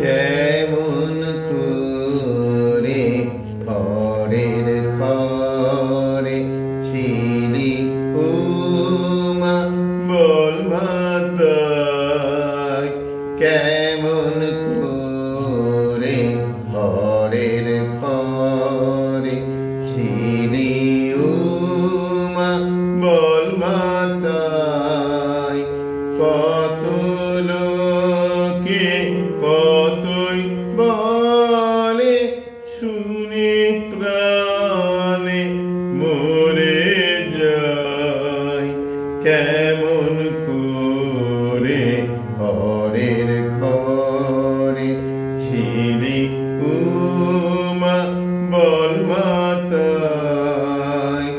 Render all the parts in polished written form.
কেমন করে ঘরের ঘরে শিলি উমা বল মাতায়, কেমন করে ঘরের ঘরে শিলি উমা বল মাতায়। কত লোকে কতই বলে শুনে প্রাণে মরে যায়, কেমন করে ঘরের ঘরে শিলি উমা বল মাতায়।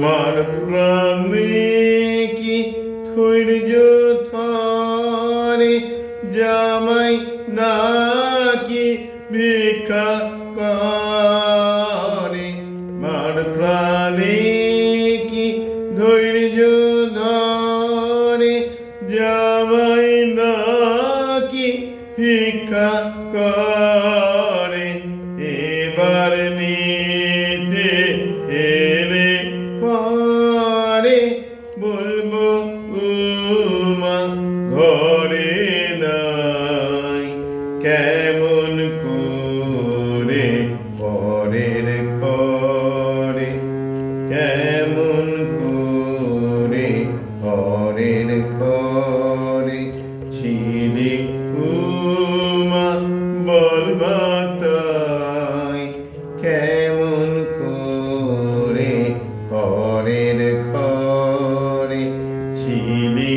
মার প্রাণে কি ধৈর্য ধরে, জামাই নাকি ভিক্ষা করে। মার প্রাণে কি ধৈর্য ধরে, জামাই নাকি ভিক্ষা করে। এবার নিতে এলে পরে বলবো উমা ঘরে নাই, কেমন করে পরের ঘরে, কেমন করে পরের ঘরে শিলি উমা বল মাতায়, কেমন করে ঘরের ঘরে শিলি